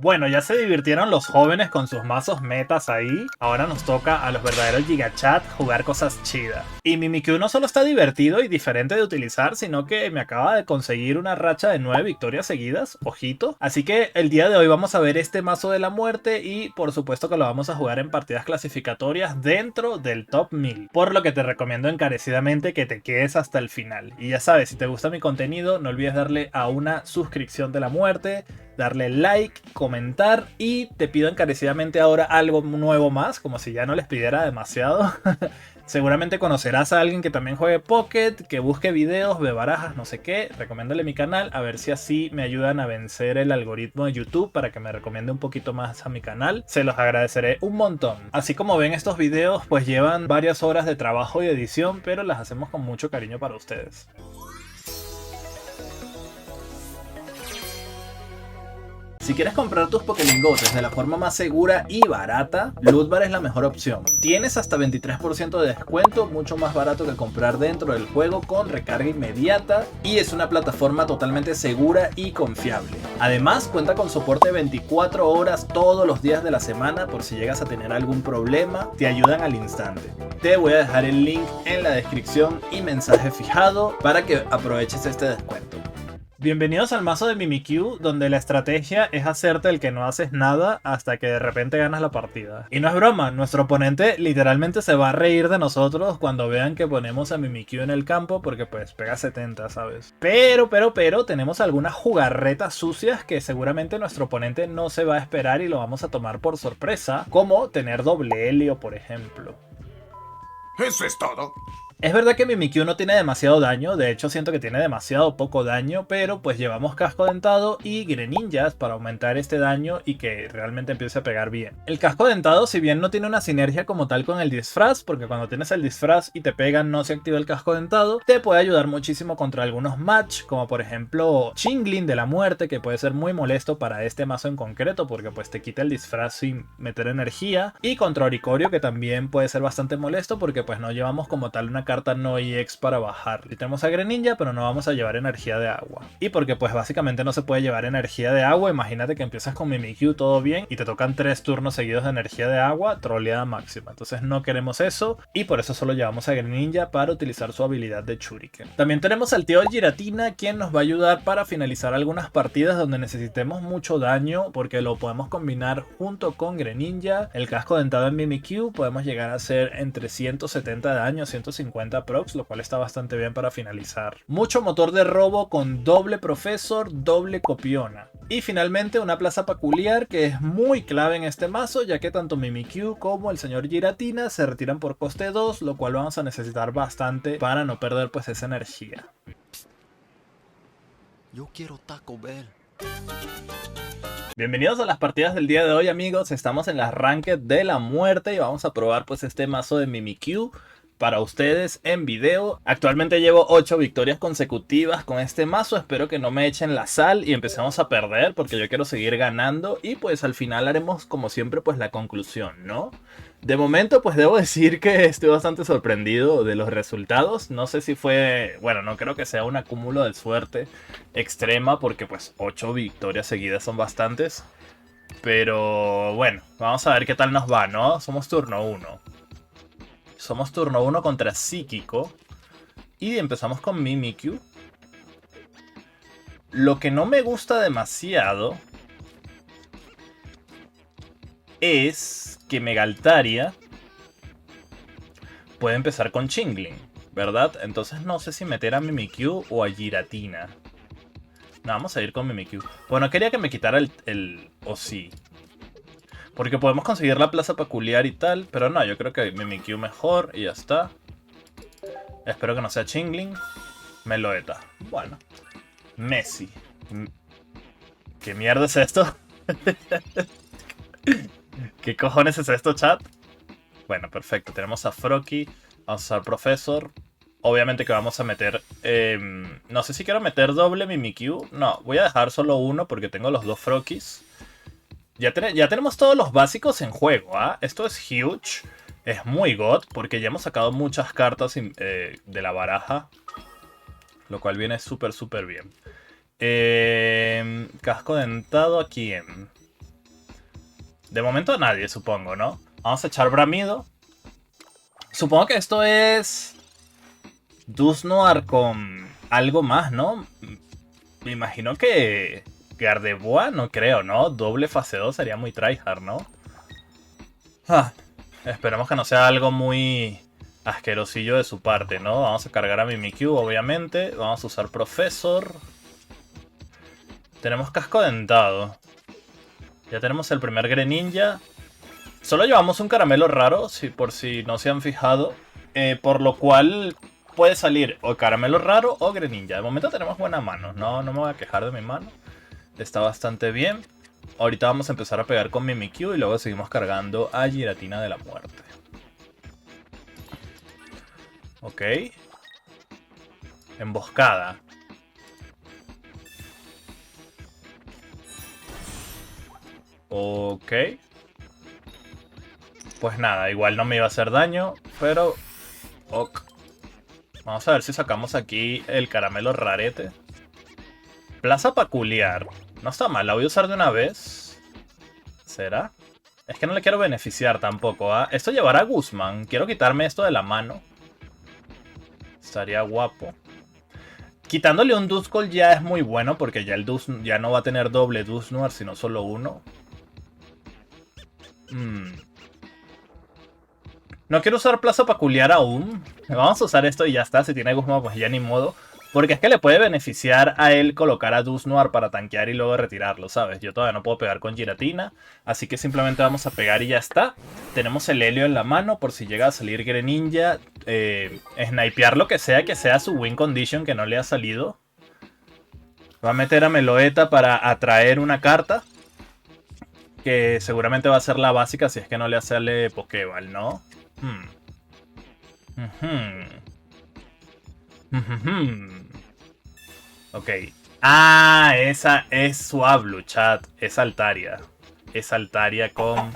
Bueno, ya se divirtieron los jóvenes con sus mazos metas ahí. Ahora nos toca a los verdaderos gigachat jugar cosas chidas. Y Mimikyu no solo está divertido y diferente de utilizar, sino que me acaba de conseguir una racha de 9 victorias seguidas. Ojito. Así que el día de hoy vamos a ver este mazo de la muerte y por supuesto que lo vamos a jugar en partidas clasificatorias dentro del top 1000. Por lo que te recomiendo encarecidamente que te quedes hasta el final. Y ya sabes, si te gusta mi contenido, no olvides darle a una suscripción de la muerte, darle like, comentar y te pido encarecidamente ahora algo nuevo más, como si ya no les pidiera demasiado. Seguramente conocerás a alguien que también juegue Pocket, que busque videos de barajas, no sé qué. Recomiéndale mi canal, a ver si así me ayudan a vencer el algoritmo de YouTube para que me recomiende un poquito más a mi canal. Se los agradeceré un montón. Así como ven, estos videos pues llevan varias horas de trabajo y edición, pero las hacemos con mucho cariño para ustedes. Si quieres comprar tus Pokélingotes de la forma más segura y barata, Lootbar es la mejor opción. Tienes hasta 23% de descuento, mucho más barato que comprar dentro del juego con recarga inmediata y es una plataforma totalmente segura y confiable. Además, cuenta con soporte 24 horas todos los días de la semana por si llegas a tener algún problema, te ayudan al instante. Te voy a dejar el link en la descripción y mensaje fijado para que aproveches este descuento. Bienvenidos al mazo de Mimikyu, donde la estrategia es hacerte el que no haces nada hasta que de repente ganas la partida. Y no es broma, nuestro oponente literalmente se va a reír de nosotros cuando vean que ponemos a Mimikyu en el campo porque pues pega 70, ¿sabes? Pero, tenemos algunas jugarretas sucias que seguramente nuestro oponente no se va a esperar y lo vamos a tomar por sorpresa, como tener doble helio, por ejemplo. ¿Eso es todo? Es verdad que Mimikyu no tiene demasiado daño, de hecho siento que tiene demasiado poco daño, pero pues llevamos casco dentado y Greninjas para aumentar este daño y que realmente empiece a pegar bien. El casco dentado, si bien no tiene una sinergia como tal con el disfraz, porque cuando tienes el disfraz y te pegan no se activa el casco dentado, te puede ayudar muchísimo contra algunos match, como por ejemplo Chingling de la muerte, que puede ser muy molesto para este mazo en concreto, porque pues te quita el disfraz sin meter energía, y contra Oricorio, que también puede ser bastante molesto porque pues no llevamos como tal una carta no EX para bajar. Y tenemos a Greninja, pero no vamos a llevar energía de agua. Y porque pues básicamente no se puede llevar energía de agua, imagínate que empiezas con Mimikyu todo bien y te tocan 3 turnos seguidos de energía de agua, troleada máxima. Entonces no queremos eso y por eso solo llevamos a Greninja para utilizar su habilidad de Shuriken. También tenemos al tío Giratina, quien nos va a ayudar para finalizar algunas partidas donde necesitemos mucho daño, porque lo podemos combinar junto con Greninja. El casco dentado en Mimikyu podemos llegar a hacer entre 170 de daño, 150 procs, lo cual está bastante bien para finalizar. Mucho motor de robo con doble profesor, doble copiona. Y finalmente una plaza peculiar que es muy clave en este mazo, ya que tanto Mimikyu como el señor Giratina se retiran por coste 2, lo cual vamos a necesitar bastante para no perder pues esa energía. Yo quiero Taco Bell. Bienvenidos a las partidas del día de hoy, amigos. Estamos en las ranked de la muerte y vamos a probar pues este mazo de Mimikyu para ustedes en video. Actualmente llevo 8 victorias consecutivas con este mazo. Espero que no me echen la sal y empecemos a perder, porque yo quiero seguir ganando. Y pues al final haremos como siempre pues la conclusión, ¿no? De momento pues debo decir que estoy bastante sorprendido de los resultados. No sé si fue... bueno, no creo que sea un acúmulo de suerte extrema, porque pues 8 victorias seguidas son bastantes. Pero bueno, vamos a ver qué tal nos va, ¿no? Somos turno 1. Somos turno 1 contra Psíquico. Y empezamos con Mimikyu. Lo que no me gusta demasiado es que Megaltaria puede empezar con Chingling, ¿verdad? Entonces no sé si meter a Mimikyu o a Giratina. No, vamos a ir con Mimikyu. Bueno, quería que me quitara el o sí, porque podemos conseguir la plaza peculiar y tal, pero no, yo creo que Mimikyu mejor y ya está. Espero que no sea Chingling. Meloeta. Bueno. Messi. ¿Qué mierda es esto? ¿Qué cojones es esto, chat? Bueno, perfecto. Tenemos a Froakie. Vamos a usar Professor. Obviamente que vamos a meter... no sé si quiero meter doble Mimikyu. No, voy a dejar solo uno porque tengo los dos Froakies. Ya tenemos todos los básicos en juego, ¿ah? Esto es huge. Es muy god porque ya hemos sacado muchas cartas de la baraja. Lo cual viene súper bien. Casco dentado, ¿a quién? De momento nadie, supongo, ¿no? Vamos a echar Bramido. Supongo que esto es Dusknoir con algo más, ¿no? Me imagino que Gardevoir, no creo, ¿no? Doble fase 2 sería muy tryhard, ¿no? Ah, esperemos que no sea algo muy asquerosillo de su parte, ¿no? Vamos a cargar a Mimikyu, obviamente. Vamos a usar Professor. Tenemos casco dentado. Ya tenemos el primer Greninja. Solo llevamos un caramelo raro, por si no se han fijado. Por lo cual puede salir o caramelo raro o Greninja. De momento tenemos buena mano. No me voy a quejar de mi mano. Está bastante bien. Ahorita vamos a empezar a pegar con Mimikyu y luego seguimos cargando a Giratina de la muerte. Ok. Emboscada. Ok. Pues nada, igual no me iba a hacer daño, pero... Ok. Vamos a ver si sacamos aquí el caramelo rarete. Plaza peculiar. No está mal, la voy a usar de una vez. ¿Será? Es que no le quiero beneficiar tampoco, ¿ah? Esto llevará a Guzmán. Quiero quitarme esto de la mano. Estaría guapo. Quitándole un Duskull ya es muy bueno, porque ya el ya no va a tener doble Dusknoir, sino solo uno. No quiero usar Plaza peculiar aún. Vamos a usar esto y ya está. Si tiene Guzmán, pues ya ni modo. Porque es que le puede beneficiar a él colocar a Dusknoir para tanquear y luego retirarlo, ¿sabes? Yo todavía no puedo pegar con Giratina. Así que simplemente vamos a pegar y ya está. Tenemos el Helio en la mano por si llega a salir Greninja. Snipear lo que sea su win condition que no le ha salido. Va a meter a Meloetta para atraer una carta. Que seguramente va a ser la básica si es que no le sale Pokéball, ¿no? Ok. Ah, esa es Swablu, chat. Es Altaria. Es Altaria con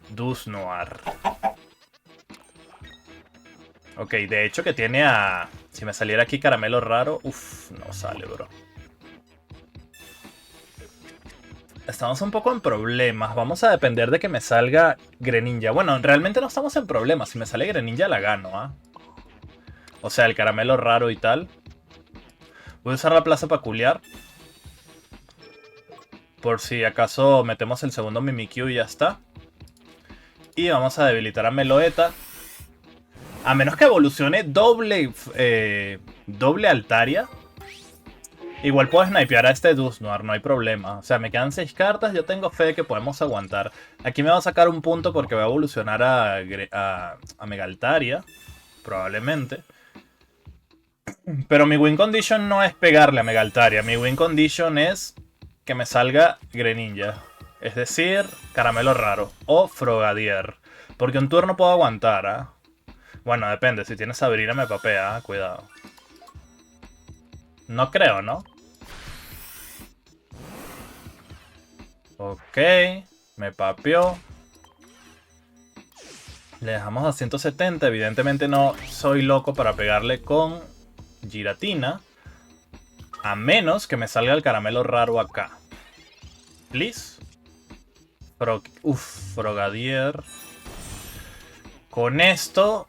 Dusknoir. Ok, de hecho que tiene a... Si me saliera aquí caramelo raro... Uf, no sale, bro. Estamos un poco en problemas. Vamos a depender de que me salga Greninja. Bueno, realmente no estamos en problemas. Si me sale Greninja la gano, ¿ah? O sea, el caramelo raro y tal. Voy a usar la plaza peculiar. Por si acaso metemos el segundo Mimikyu y ya está. Y vamos a debilitar a Meloetta. A menos que evolucione doble Altaria. Igual puedo snipear a este Dusknoir, no hay problema. O sea, me quedan 6 cartas, yo tengo fe de que podemos aguantar. Aquí me va a sacar un punto porque va a evolucionar a Mega Altaria. Probablemente. Pero mi win condition no es pegarle a Mega Altaria. Mi win condition es que me salga Greninja. Es decir, caramelo raro. O Frogadier. Porque un turno puedo aguantar, ¿ah? Bueno, depende. Si tiene Sabrina me papea, cuidado. No creo, ¿no? Ok, me papeó. Le dejamos a 170. Evidentemente no soy loco para pegarle con Giratina. A menos que me salga el caramelo raro acá. Please. Frogadier. Con esto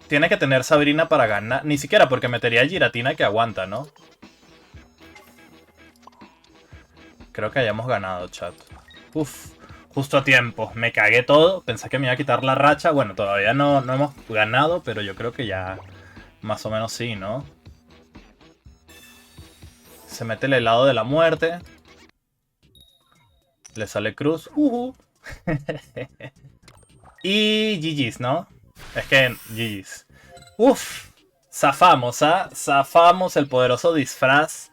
tiene que tener Sabrina para ganar. Ni siquiera porque metería a Giratina que aguanta, ¿no? Creo que hayamos ganado, chat. Justo a tiempo. Me cagué todo. Pensé que me iba a quitar la racha. Bueno, todavía no hemos ganado, pero yo creo que ya más o menos sí, ¿no? Se mete el helado de la muerte. Le sale cruz. Y GG's, ¿no? Es que GG's. Zafamos, ¿ah? Zafamos el poderoso disfraz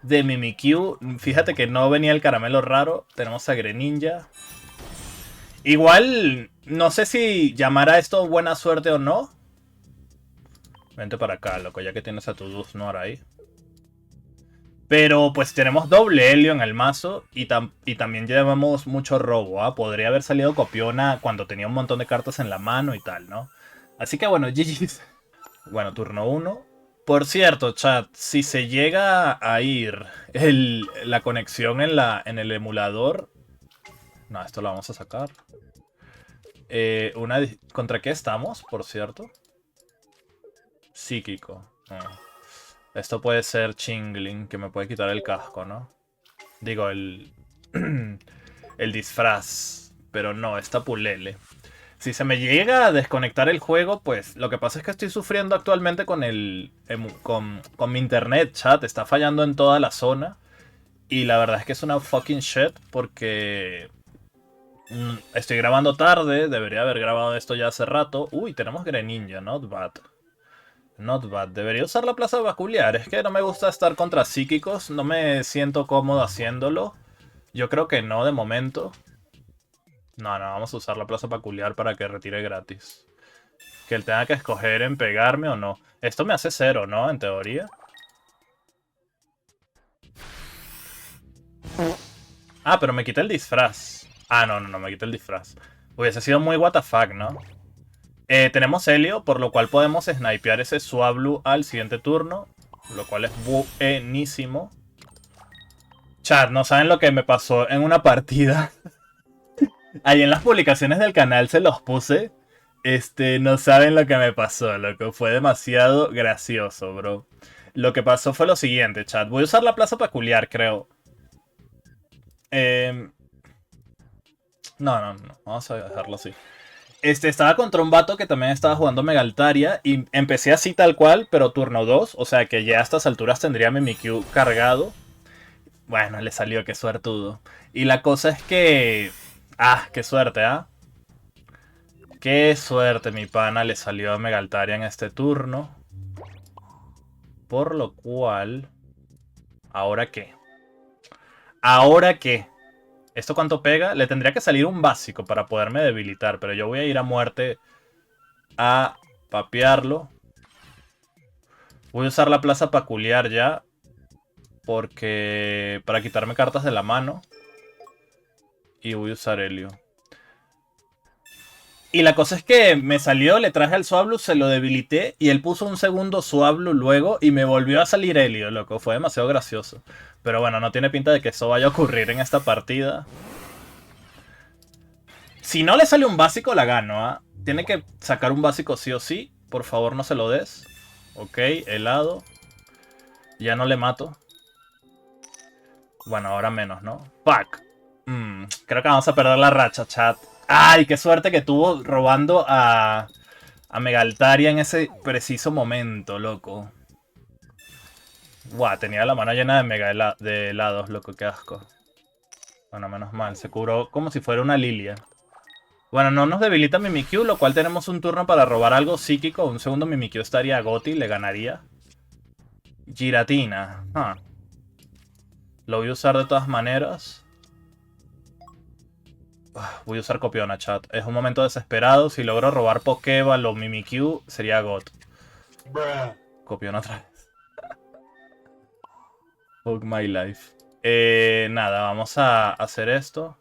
de Mimikyu. Fíjate que no venía el caramelo raro. Tenemos a Greninja. Igual, no sé si llamar a esto buena suerte o no. Vente para acá, loco, ya que tienes a tu Dusknoir ahí. Pero pues tenemos doble Helio en el mazo y también llevamos mucho robo, ¿ah? Podría haber salido Copiona cuando tenía un montón de cartas en la mano y tal, ¿no? Así que bueno, GG's. Bueno, turno 1. Por cierto, chat, si se llega a ir la conexión en el emulador... No, esto lo vamos a sacar. ¿Contra qué estamos, por cierto? Psíquico. Ah. Esto puede ser Chingling, que me puede quitar el casco, ¿no? Digo, el... el disfraz. Pero no, es Tapulele. Si se me llega a desconectar el juego, pues lo que pasa es que estoy sufriendo actualmente con con mi internet, chat. Está fallando en toda la zona. Y la verdad es que es una fucking shit porque... estoy grabando tarde, debería haber grabado esto ya hace rato. Uy, tenemos Greninja, not bad. Not bad. Debería usar la plaza peculiar. Es que no me gusta estar contra psíquicos. No me siento cómodo haciéndolo. Yo creo que no de momento. No, no, vamos a usar la plaza peculiar para que retire gratis. Que él tenga que escoger en pegarme o no. Esto me hace cero, ¿no? En teoría. Ah, pero me quita el disfraz. Ah, no, no, no, me quita el disfraz. Hubiese sido muy WTF, ¿no? Tenemos Helio, por lo cual podemos snipear ese Swablu al siguiente turno. Lo cual es buenísimo. Chat, no saben lo que me pasó en una partida. Ahí en las publicaciones del canal se los puse. No saben lo que me pasó, loco. Fue demasiado gracioso, bro. Lo que pasó fue lo siguiente, chat. Voy a usar la plaza peculiar, creo. No, no, no. Vamos a dejarlo así. Estaba contra un vato que también estaba jugando Mega Altaria. Y empecé así tal cual, pero turno 2. O sea que ya a estas alturas tendría mi Mimikyu cargado. Bueno, le salió, qué suertudo. Y la cosa es que... Ah, qué suerte, ¿ah? Qué suerte, mi pana, le salió a Mega Altaria en este turno. Por lo cual... ¿Ahora qué? ¿Ahora qué? ¿Esto cuánto pega? Le tendría que salir un básico para poderme debilitar. Pero yo voy a ir a muerte a papearlo. Voy a usar la plaza peculiar ya. Porque... para quitarme cartas de la mano. Y voy a usar Helio. Y la cosa es que me salió, le traje al Swablu, se lo debilité. Y él puso un segundo Swablu luego. Y me volvió a salir Helio, loco. Fue demasiado gracioso. Pero bueno, no tiene pinta de que eso vaya a ocurrir en esta partida. Si no le sale un básico, la gano, ¿ah? Tiene que sacar un básico sí o sí. Por favor, no se lo des. Ok, helado. Ya no le mato. Bueno, ahora menos, ¿no? Fuck. Creo que vamos a perder la racha, chat. ¡Ay, qué suerte que tuvo robando a Mega Altaria en ese preciso momento, loco! Buah, tenía la mano llena de helados, loco, qué asco. Bueno, menos mal, se curó como si fuera una lilia. Bueno, no nos debilita Mimikyu, lo cual tenemos un turno para robar algo psíquico. Un segundo Mimikyu estaría Goti, le ganaría. Giratina. Lo voy a usar de todas maneras. Voy a usar Copiona, chat. Es un momento desesperado. Si logro robar Pokéball o Mimikyu, sería GOT. Copiona otra vez. Fuck my life. Nada, vamos a hacer esto.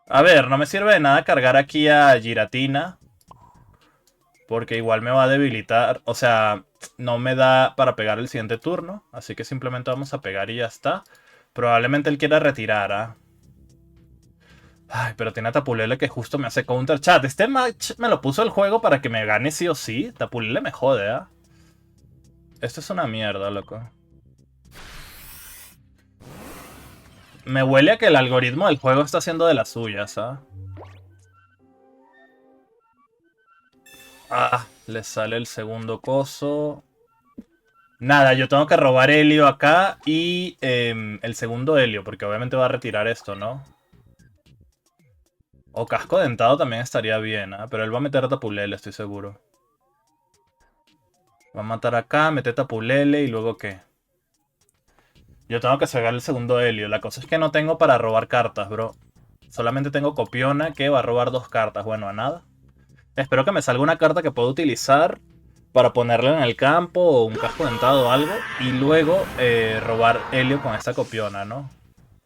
A ver, no me sirve de nada cargar aquí a Giratina. Porque igual me va a debilitar. O sea, no me da para pegar el siguiente turno. Así que simplemente vamos a pegar y ya está. Probablemente él quiera retirar, ¿ah? Ay, pero tiene a Tapulele que justo me hace counter. Chat, este match me lo puso el juego para que me gane sí o sí. Tapulele me jode, ¿ah? Esto es una mierda, loco. Me huele a que el algoritmo del juego está haciendo de las suyas, ¿ah? Ah, le sale el segundo coso. Nada, yo tengo que robar Helio acá y el segundo Helio, porque obviamente va a retirar esto, ¿no? O casco dentado también estaría bien, ¿eh? Pero él va a meter a Tapulele, estoy seguro. Va a matar acá, meter Tapulele y luego ¿qué? Yo tengo que sacar el segundo Helio. La cosa es que no tengo para robar cartas, bro. Solamente tengo Copiona que va a robar 2 cartas. Bueno, a nada. Espero que me salga una carta que pueda utilizar para ponerla en el campo o un casco dentado o algo. Y luego robar Helio con esta Copiona, ¿no?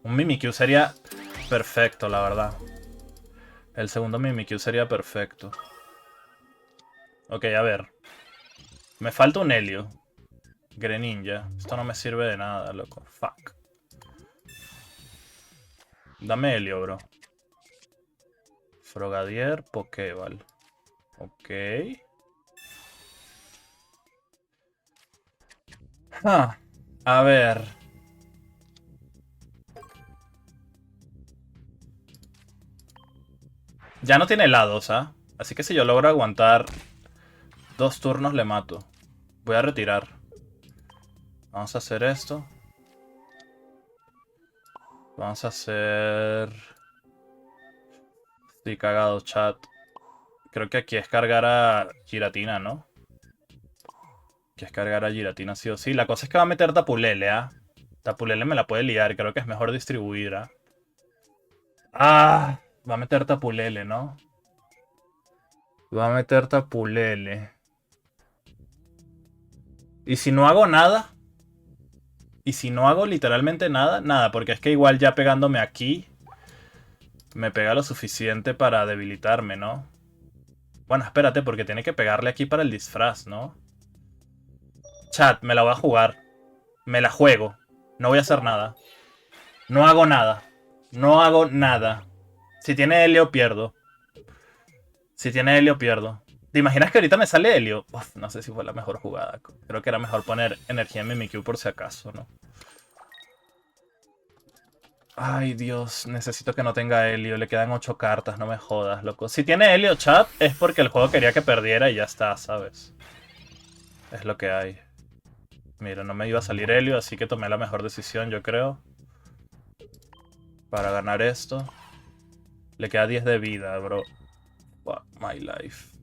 Un Mimikyu sería perfecto, la verdad. El segundo Mimikyu sería perfecto. Ok, a ver. Me falta un Helio. Greninja. Esto no me sirve de nada, loco. Fuck. Dame helio, bro. Frogadier, Pokéball. Ok. A ver. Ya no tiene helados, ¿ah? Así que si yo logro aguantar 2 turnos le mato. Voy a retirar. Vamos a hacer esto. Vamos a hacer... Estoy cagado, chat. Creo que aquí es cargar a Giratina, ¿no? Aquí es cargar a Giratina sí o sí. La cosa es que va a meter Tapulele, ¿ah? Tapulele me la puede liar. Creo que es mejor distribuir, ¿ah? Ah, va a meter Tapulele, ¿no? Va a meter Tapulele. ¿Y si no hago nada? ¿Y si no hago literalmente nada? Nada, porque es que igual ya pegándome aquí me pega lo suficiente para debilitarme, ¿no? Bueno, espérate, porque tiene que pegarle aquí para el disfraz, ¿no? Chat, me la voy a jugar. Me la juego. No voy a hacer nada. No hago nada. No hago nada. Si tiene helio, pierdo. Si tiene helio, pierdo. ¿Te imaginas que ahorita me sale helio? Uf, no sé si fue la mejor jugada. Creo que era mejor poner energía en Mimikyu por si acaso, ¿no? Ay, Dios, necesito que no tenga helio. Le quedan 8 cartas, no me jodas, loco. Si tiene helio, chat, es porque el juego quería que perdiera y ya está, ¿sabes? Es lo que hay. Mira, no me iba a salir helio, así que tomé la mejor decisión, yo creo. Para ganar esto. Le queda 10 de vida, bro. Fuck my life.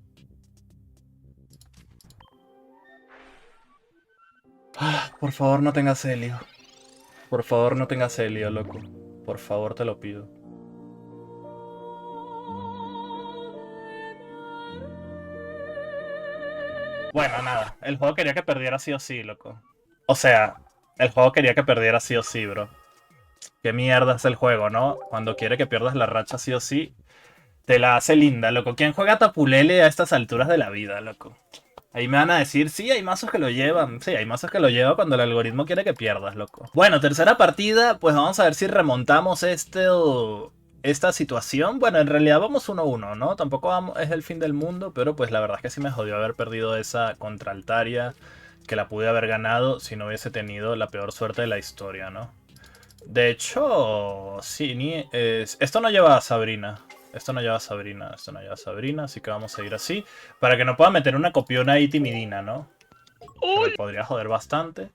Por favor, no tengas helio. Por favor, no tengas helio, loco. Por favor, te lo pido. Bueno, nada. El juego quería que perdiera sí o sí, loco. O sea, el juego quería que perdiera sí o sí, bro. Qué mierda es el juego, ¿no? Cuando quiere que pierdas la racha sí o sí, te la hace linda, loco. ¿Quién juega Tapulele a estas alturas de la vida, loco? Ahí me van a decir, sí, hay mazos que lo llevan. Sí, hay mazos que lo llevan cuando el algoritmo quiere que pierdas, loco. Bueno, tercera partida, pues vamos a ver si remontamos esta situación. Bueno, en realidad vamos 1-1, ¿no? Tampoco es el fin del mundo, pero pues la verdad es que sí me jodió haber perdido esa contra Altaria, que la pude haber ganado si no hubiese tenido la peor suerte de la historia, ¿no? De hecho, sí, esto no lleva a Sabrina. Esto no lleva a Sabrina, esto no lleva a Sabrina, así que vamos a ir así. Para que no pueda meter una copiona ahí timidina, ¿no? Que me podría joder bastante.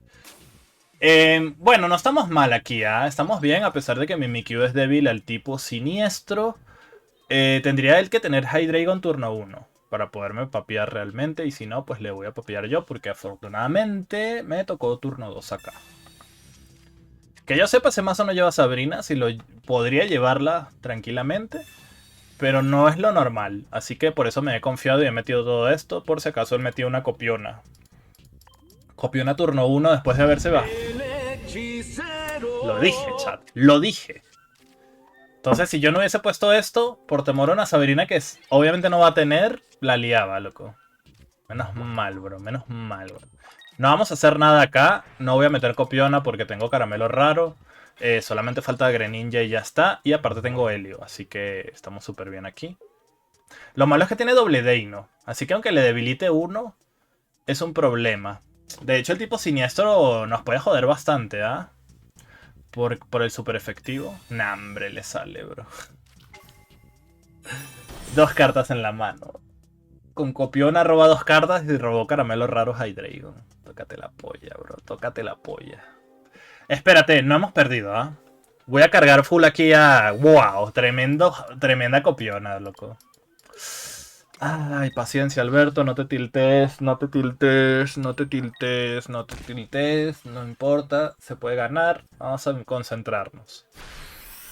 Bueno, no estamos mal aquí, ¿ah? Estamos bien, a pesar de que Mimikyu es débil al tipo siniestro. Tendría él que tener Hydreigon turno 1 para poderme papear realmente. Y si no, pues le voy a papear yo, porque afortunadamente me tocó turno 2 acá. Que yo sepa, ese mazo no lleva a Sabrina, si lo podría llevarla tranquilamente. Pero no es lo normal, así que por eso me he confiado y he metido todo esto. Por si acaso él metió una copiona. Copiona turno 1 después de haberse bajado. Lo dije, chat. Lo dije. Entonces, si yo no hubiese puesto esto, por temor a una Sabrina que obviamente no va a tener, la liaba, loco. Menos mal, bro. Menos mal, bro. No vamos a hacer nada acá. No voy a meter copiona porque tengo caramelo raro. Solamente falta Greninja y ya está. Y aparte tengo helio, así que estamos súper bien aquí. Lo malo es que tiene doble Deino, así que aunque le debilite uno, es un problema. De hecho, el tipo siniestro nos puede joder bastante, ¿ah? Por el super efectivo. Nah, hombre, le sale, bro. 2 cartas en la mano. Con copiona roba 2 cartas y robó caramelos raros a Hydreigon. Tócate la polla, bro. Tócate la polla. Espérate, no hemos perdido, ¿ah? Voy a cargar full aquí a... ¡Wow! Tremenda copiona, loco. Ay, paciencia, Alberto. No te tiltes, no te tiltes, no te tiltes, no te tiltes. No importa, se puede ganar. Vamos a concentrarnos.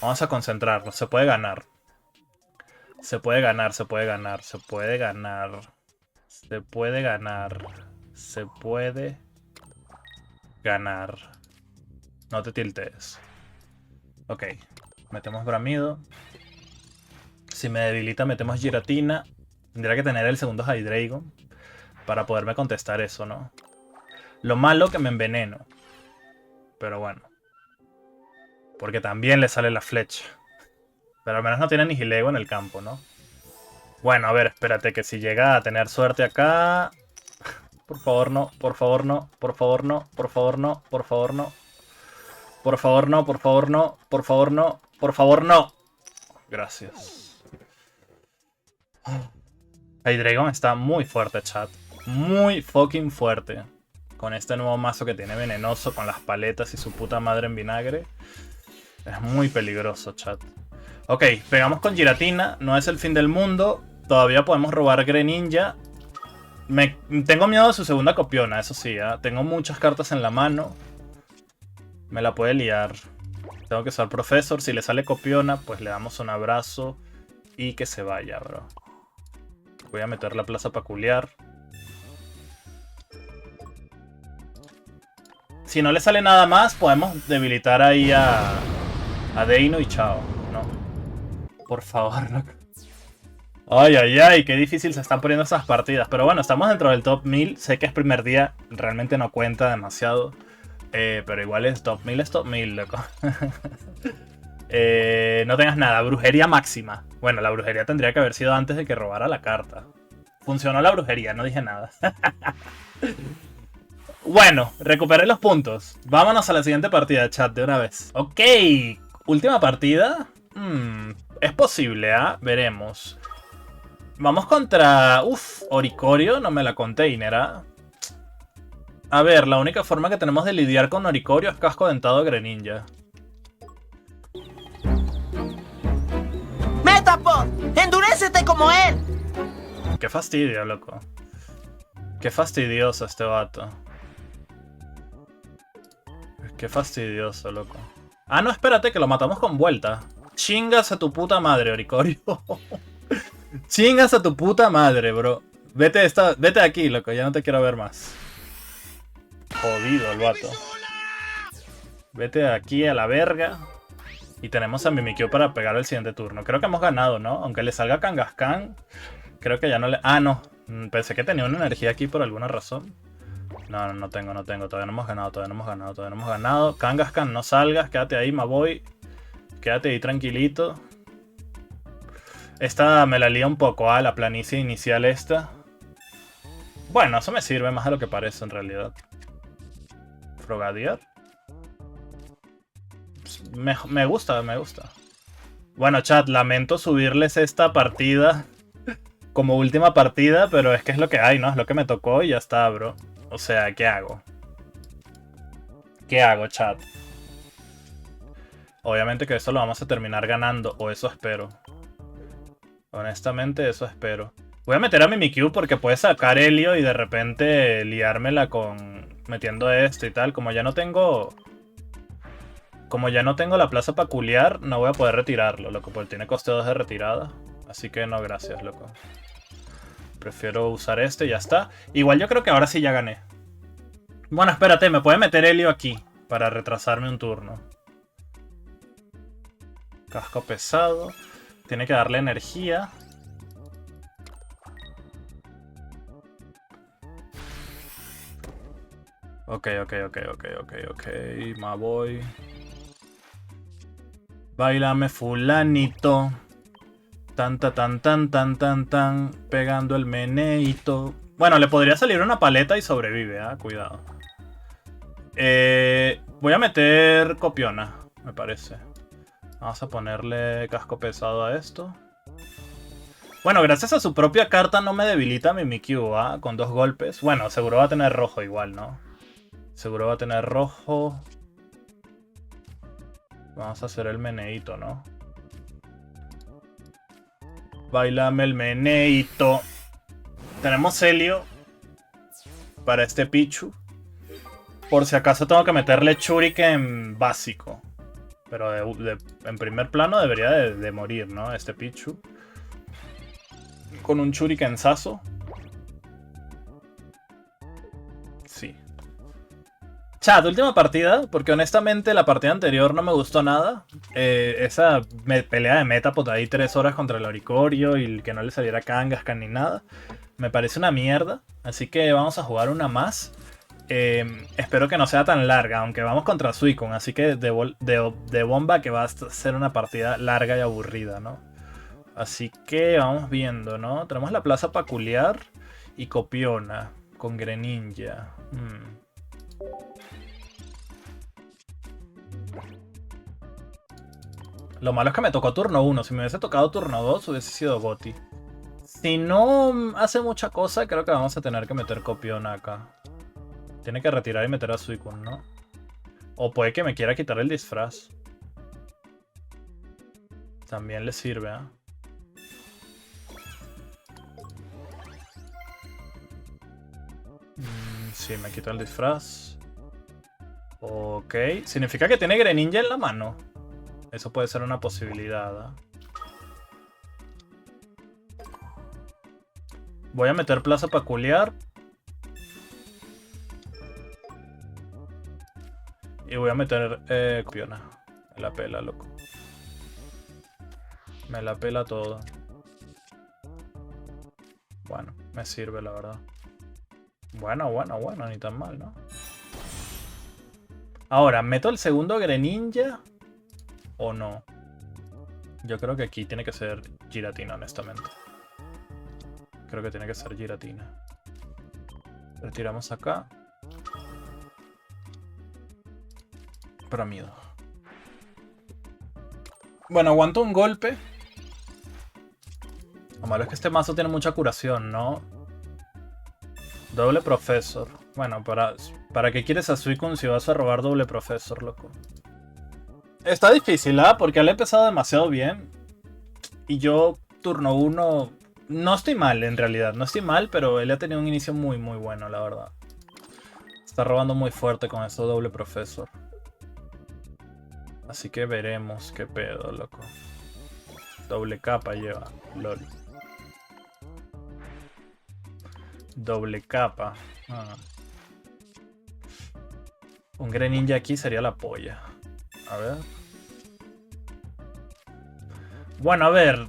Vamos a concentrarnos, se puede ganar. Se puede ganar, se puede ganar, se puede ganar. Se puede ganar. Se puede ganar. No te tiltes. Ok. Metemos Bramido. Si me debilita, metemos Giratina. Tendría que tener el segundo Hydreigon para poderme contestar eso, ¿no? Lo malo que me enveneno. Pero bueno. Porque también le sale la flecha. Pero al menos no tiene Nihilego en el campo, ¿no? Bueno, a ver, espérate, que si llega a tener suerte acá... Por favor no, por favor no, por favor no, por favor no, por favor no. Por favor no, por favor no, por favor no, por favor no. Gracias. Hydreigon está muy fuerte, chat. Muy fucking fuerte. Con este nuevo mazo que tiene venenoso, con las paletas y su puta madre en vinagre. Es muy peligroso, chat. Ok, pegamos con Giratina. No es el fin del mundo. Todavía podemos robar Greninja. Tengo miedo de su segunda copiona, eso sí. Tengo muchas cartas en la mano. Me la puede liar. Tengo que usar Professor. Si le sale copiona, pues le damos un abrazo. Y que se vaya, bro. Voy a meter la plaza peculiar. Si no le sale nada más, podemos debilitar ahí a Deino y chao, ¿no? Por favor, loco. Ay, ay, ay, qué difícil se están poniendo esas partidas. Pero bueno, estamos dentro del top 1000. Sé que es primer día, realmente no cuenta demasiado. Pero igual es top 1000, loco. No tengas nada, brujería máxima. Bueno, la brujería tendría que haber sido antes de que robara la carta. Funcionó la brujería, no dije nada. Bueno, recuperé los puntos. Vámonos a la siguiente partida, chat, de una vez. Ok, última partida. Es posible, Veremos. Vamos contra... Oricorio, no me la container, A ver, la única forma que tenemos de lidiar con Oricorio es casco dentado de Greninja. ¡Metapod! ¡Endurécete como él! Qué fastidio, loco. Qué fastidioso este vato. Qué fastidioso, loco. Ah, no, espérate, que lo matamos con vuelta. Chingas a tu puta madre, Oricorio. Chingas a tu puta madre, bro. Vete de aquí, loco. Ya no te quiero ver más. Jodido el vato. Vete de aquí a la verga. Y tenemos a Mimikyu para pegar el siguiente turno. Creo que hemos ganado, ¿no? Aunque le salga Kangaskhan. Creo que ya no le... Ah, no. Pensé que tenía una energía aquí por alguna razón. No tengo. Todavía no hemos ganado. Kangaskhan, no salgas. Quédate ahí, Maboy. Quédate ahí tranquilito. Esta me la lía un poco, la planicie inicial esta. Bueno, eso me sirve más de lo que parece en realidad. Frogadier. Me gusta. Bueno, chat, lamento subirles esta partida como última partida, pero es que es lo que hay, ¿no? Es lo que me tocó y ya está, bro. O sea, ¿qué hago? ¿Qué hago, chat? Obviamente que eso lo vamos a terminar ganando, o eso espero. Honestamente, eso espero. Voy a meter a Mimikyu porque puede sacar Helio y de repente liármela con... metiendo esto y tal. Como ya no tengo la plaza peculiar, no voy a poder retirarlo, loco, porque tiene coste 2 de retirada. Así que no, gracias, loco. Prefiero usar este y ya está. Igual yo creo que ahora sí ya gané. Bueno, espérate, me puede meter Helio aquí para retrasarme un turno. Casco pesado. Tiene que darle energía. Ok. Maboy. Báilame fulanito. Tan. Pegando el meneito. Bueno, le podría salir una paleta y sobrevive, cuidado. Voy a meter copiona, me parece. Vamos a ponerle casco pesado a esto. Bueno, gracias a su propia carta no me debilita Mimikyu, con 2 golpes. Bueno, seguro va a tener rojo igual, ¿no? Seguro va a tener rojo. Vamos a hacer el meneíto, ¿no? Bailame el meneíto. Tenemos Helio para este Pichu. Por si acaso tengo que meterle Shuriken básico. Pero en primer plano debería de morir, ¿no? Este Pichu. Con un Shurikenzazo. Sí. Chat, última partida. Porque honestamente la partida anterior no me gustó nada. Esa pelea de Metapod ahí 3 horas contra el Oricorio. Y que no le saliera Kangaskhan ni nada. Me parece una mierda. Así que vamos a jugar una más. Espero que no sea tan larga, aunque vamos contra Suicune, así que de bomba que va a ser una partida larga y aburrida, ¿no? Así que vamos viendo, ¿no? Tenemos la Plaza Peculiar y Copiona con Greninja. Lo malo es que me tocó turno 1. Si me hubiese tocado turno 2 hubiese sido GOTY. Si no hace mucha cosa, creo que vamos a tener que meter Copiona acá. Tiene que retirar y meter a Suicune, ¿no? O puede que me quiera quitar el disfraz. También le sirve, ¿eh? Sí, me quito el disfraz. Ok. Significa que tiene Greninja en la mano. Eso puede ser una posibilidad, ¿eh? Voy a meter Plaza Peculiar. Y voy a meter Copiona. Me la pela, loco. Me la pela todo. Bueno, me sirve, la verdad. Bueno, ni tan mal, ¿no? Ahora, ¿meto el segundo Greninja? ¿O no? Yo creo que aquí tiene que ser Giratina, honestamente. Creo que tiene que ser Giratina. Retiramos acá. Bramido. Bueno, aguanto un golpe. Lo malo es que este mazo tiene mucha curación, ¿no? Doble Profesor. Bueno, ¿para qué quieres a Suicune si vas a robar Doble Profesor, loco? Está difícil, ¿ah? Porque él ha empezado demasiado bien. Y yo, turno 1... No estoy mal, en realidad. No estoy mal, pero él ha tenido un inicio muy bueno, la verdad. Está robando muy fuerte con eso Doble Profesor. Así que veremos qué pedo, loco. Doble capa lleva. LOL. Doble capa. Un Greninja aquí sería la polla. A ver. Bueno, a ver.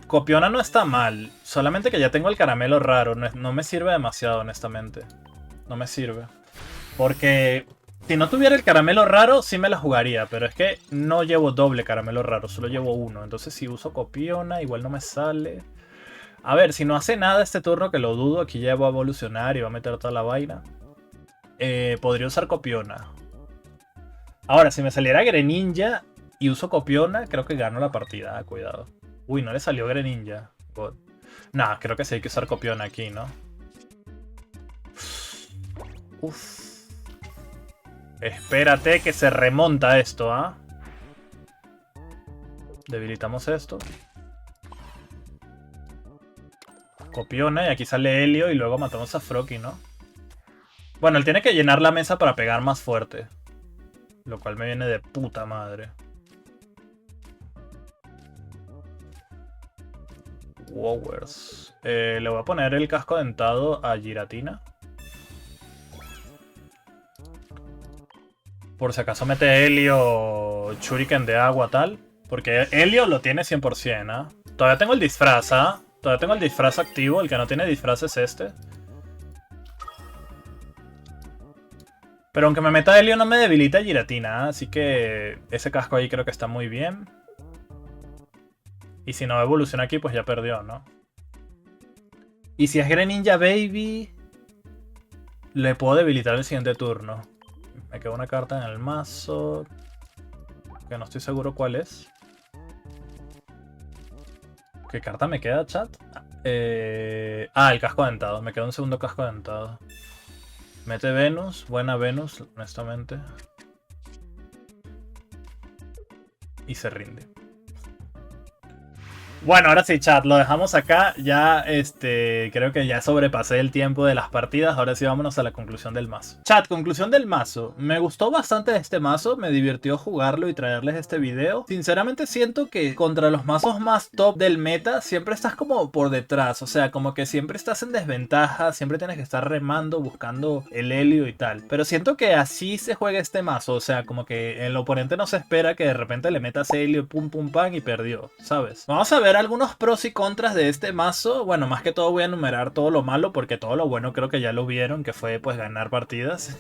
Copiona no está mal. Solamente que ya tengo el caramelo raro. No me sirve demasiado, honestamente. No me sirve. Porque si no tuviera el caramelo raro, sí me la jugaría. Pero es que no llevo doble caramelo raro. Solo llevo uno. Entonces si uso Copiona, igual no me sale. A ver, si no hace nada este turno, que lo dudo. Aquí ya va a evolucionar y va a meter toda la vaina. Podría usar Copiona. Ahora, si me saliera Greninja y uso Copiona, creo que gano la partida. Cuidado. Uy, no le salió Greninja. God. Nah, creo que sí hay que usar Copiona aquí, ¿no? Uf. Espérate que se remonta esto, ¿ah? Debilitamos esto. Copiona y aquí sale Helio y luego matamos a Froakie, ¿no? Bueno, él tiene que llenar la mesa para pegar más fuerte. Lo cual me viene de puta madre. Wowers. Le voy a poner el casco dentado a Giratina. Por si acaso mete Helio Shuriken de agua tal. Porque Helio lo tiene 100%, ¿ah? Todavía tengo el disfraz, ¿ah? Todavía tengo el disfraz activo. El que no tiene disfraz es este. Pero aunque me meta Helio no me debilita Giratina, ¿eh? Así que ese casco ahí creo que está muy bien. Y si no evoluciona aquí, pues ya perdió, ¿no? Y si es Greninja Baby, le puedo debilitar el siguiente turno. Me queda una carta en el mazo, que no estoy seguro cuál es. ¿Qué carta me queda, chat? El casco dentado. Me queda un segundo casco dentado. Mete Venus. Buena Venus, honestamente. Y se rinde. Bueno, ahora sí, chat, lo dejamos acá. Ya, creo que ya sobrepasé el tiempo de las partidas. Ahora sí, vámonos a la conclusión del mazo. Chat, conclusión del mazo. Me gustó bastante este mazo. Me divirtió jugarlo y traerles este video. Sinceramente siento que contra los mazos más top del meta, siempre estás como por detrás. O sea, como que siempre estás en desventaja. Siempre tienes que estar remando, buscando el Helio y tal. Pero siento que así se juega este mazo. O sea, como que el oponente no se espera que de repente le metas Helio, pum pum pam y perdió, ¿sabes? Vamos a ver ver algunos pros y contras de este mazo. Bueno, más que todo voy a enumerar todo lo malo porque todo lo bueno creo que ya lo vieron, que fue pues ganar partidas.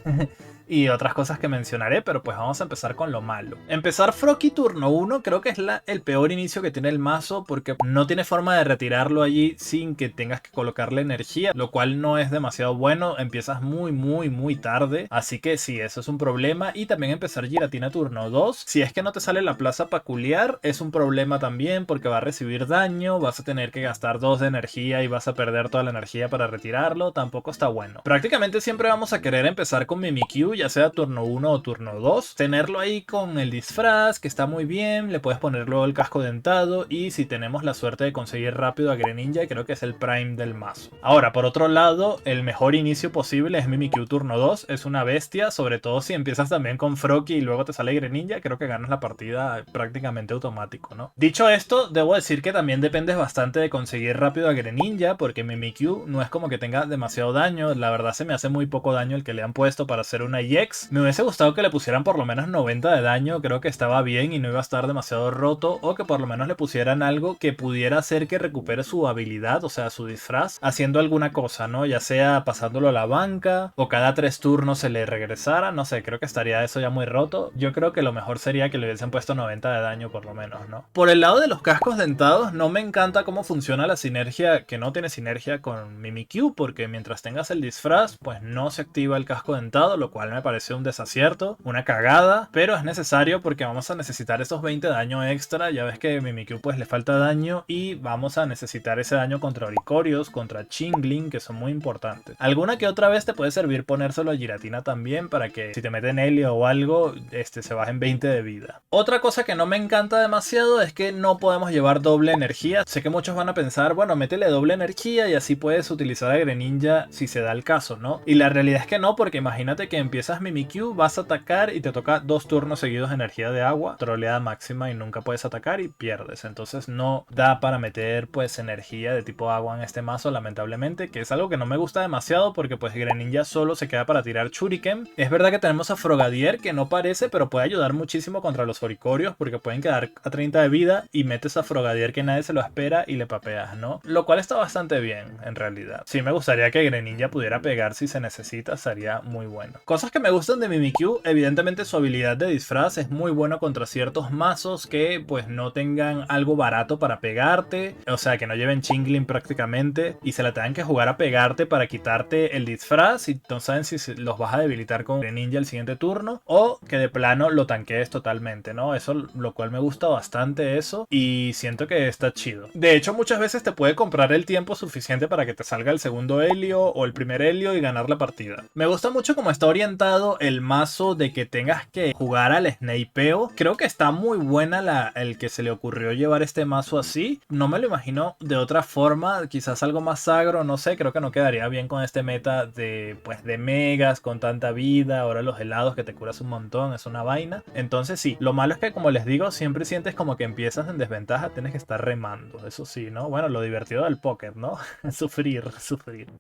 Y otras cosas que mencionaré, pero pues vamos a empezar con lo malo. Empezar Froakie turno 1 creo que es el peor inicio que tiene el mazo, porque no tiene forma de retirarlo allí sin que tengas que colocarle energía, lo cual no es demasiado bueno. Empiezas muy tarde, así que sí, eso es un problema. Y también empezar Giratina turno 2, si es que no te sale la plaza peculiar, es un problema también, porque va a recibir daño, vas a tener que gastar 2 de energía y vas a perder toda la energía para retirarlo, tampoco está bueno. Prácticamente siempre vamos a querer empezar con Mimikyu, ya sea turno 1 o turno 2, tenerlo ahí con el disfraz, que está muy bien, le puedes poner luego el casco dentado, y si tenemos la suerte de conseguir rápido a Greninja, creo que es el prime del mazo. Ahora, por otro lado, el mejor inicio posible es Mimikyu turno 2, es una bestia, sobre todo si empiezas también con Froakie y luego te sale Greninja, creo que ganas la partida prácticamente automático, ¿no? Dicho esto, debo decir que también dependes bastante de conseguir rápido a Greninja, porque Mimikyu no es como que tenga demasiado daño, la verdad se me hace muy poco daño el que le han puesto para hacer una EX. Me hubiese gustado que le pusieran por lo menos 90 de daño, creo que estaba bien y no iba a estar demasiado roto, o que por lo menos le pusieran algo que pudiera hacer que recupere su habilidad, o sea, su disfraz, haciendo alguna cosa, ¿no? Ya sea pasándolo a la banca, o cada 3 turnos se le regresara, no sé, creo que estaría eso ya muy roto. Yo creo que lo mejor sería que le hubiesen puesto 90 de daño por lo menos, ¿no? Por el lado de los cascos dentados, no me encanta cómo funciona la sinergia, que no tiene sinergia con Mimikyu, porque mientras tengas el disfraz, pues no se activa el casco dentado, lo cual me parece un desacierto, una cagada, pero es necesario porque vamos a necesitar esos 20 de daño extra. Ya ves que a Mimikyu pues le falta daño y vamos a necesitar ese daño contra Oricorios, contra Chingling, que son muy importantes. Alguna que otra vez te puede servir ponérselo a Giratina también, para que si te meten Helio o algo, se bajen 20 de vida. Otra cosa que no me encanta demasiado es que no podemos llevar doble energía. Sé que muchos van a pensar, bueno, métele doble energía y así puedes utilizar a Greninja si se da el caso, ¿no? Y la realidad es que no, porque imagínate que empiezas Mimikyu, vas a atacar y te toca 2 turnos seguidos de energía de agua, troleada máxima, y nunca puedes atacar y pierdes. Entonces no da para meter pues energía de tipo agua en este mazo, lamentablemente, que es algo que no me gusta demasiado, porque pues Greninja solo se queda para tirar Shuriken. Es verdad que tenemos a Frogadier, que no parece, pero puede ayudar muchísimo contra los Oricorios, porque pueden quedar a 30 de vida y metes a Frogadier que nadie se lo espera y le papeas, ¿no? Lo cual está bastante bien, en realidad. Sí me gustaría que Greninja pudiera pegar si se necesita, sería muy bueno. Cosas que me gustan de Mimikyu, evidentemente su habilidad de disfraz es muy bueno contra ciertos mazos que pues no tengan algo barato para pegarte, o sea, que no lleven Chingling prácticamente y se la tengan que jugar a pegarte para quitarte el disfraz y no saben si los vas a debilitar con Greninja el siguiente turno, o que de plano lo tanquees totalmente, ¿no? Eso, lo cual me gusta bastante eso, y siento que está chido. De hecho, muchas veces te puede comprar el tiempo suficiente para que te salga el segundo Helio o el primer Helio y ganar la partida. Me gusta mucho cómo está orientado el mazo, de que tengas que jugar al snipeo. Creo que está muy buena el que se le ocurrió llevar este mazo así. No me lo imagino de otra forma, quizás algo más agro, no sé, creo que no quedaría bien con este meta de pues de megas con tanta vida. Ahora los helados que te curas un montón, es una vaina. Entonces sí, lo malo es que, como les digo, siempre sientes como que empiezas en desventaja, tienes que estar remando, eso sí, ¿no? Bueno, lo divertido del póker, ¿no? Sufrir.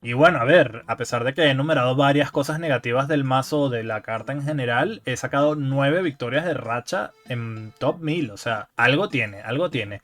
Y bueno, a ver, a pesar de que he enumerado varias cosas negativas del mazo, de la carta en general, he sacado 9 victorias de racha en top 1000, o sea, algo tiene.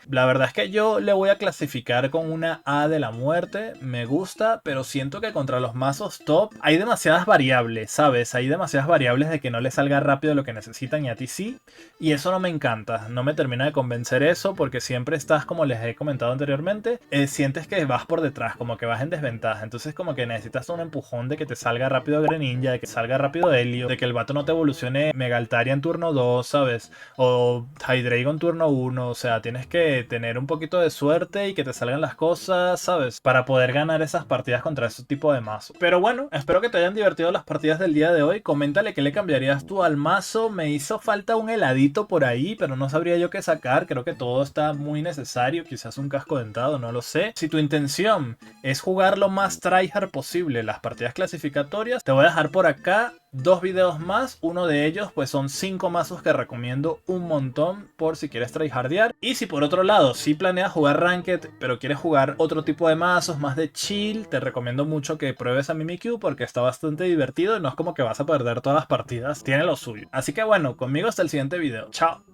La verdad es que yo le voy a clasificar con una A de la muerte, me gusta, pero siento que contra los mazos top hay demasiadas variables, ¿sabes? Hay demasiadas variables de que no le salga rápido lo que necesitan y a ti sí, y eso no me encanta, no me termina de convencer eso, porque siempre estás, como les he comentado anteriormente, sientes que vas por detrás, como que vas en desventaja, entonces como que necesitas un empujón de que te salga rápido Greninja, de que salga rápido Helio, de que el vato no te evolucione Mega Altaria en turno 2, ¿sabes? O Hydreigon en turno 1, o sea, tienes que tener un poquito de suerte y que te salgan las cosas, ¿sabes? Para poder ganar esas partidas contra ese tipo de mazo. Pero bueno, espero que te hayan divertido las partidas del día de hoy. Coméntale qué le cambiarías tú al mazo. Me hizo falta un heladito por ahí, pero no sabría yo qué sacar. Creo que todo está muy necesario. Quizás un casco dentado, no lo sé. Si tu intención es jugar lo más tryhard posible las partidas clasificatorias, te voy a dejar por acá 2 videos más. Uno de ellos pues son 5 mazos que recomiendo un montón por si quieres tryhardear. Y si por otro lado si planeas jugar Ranked pero quieres jugar otro tipo de mazos más de chill, te recomiendo mucho que pruebes a Mimikyu porque está bastante divertido y no es como que vas a perder todas las partidas, tiene lo suyo. Así que bueno, conmigo hasta el siguiente video. Chao.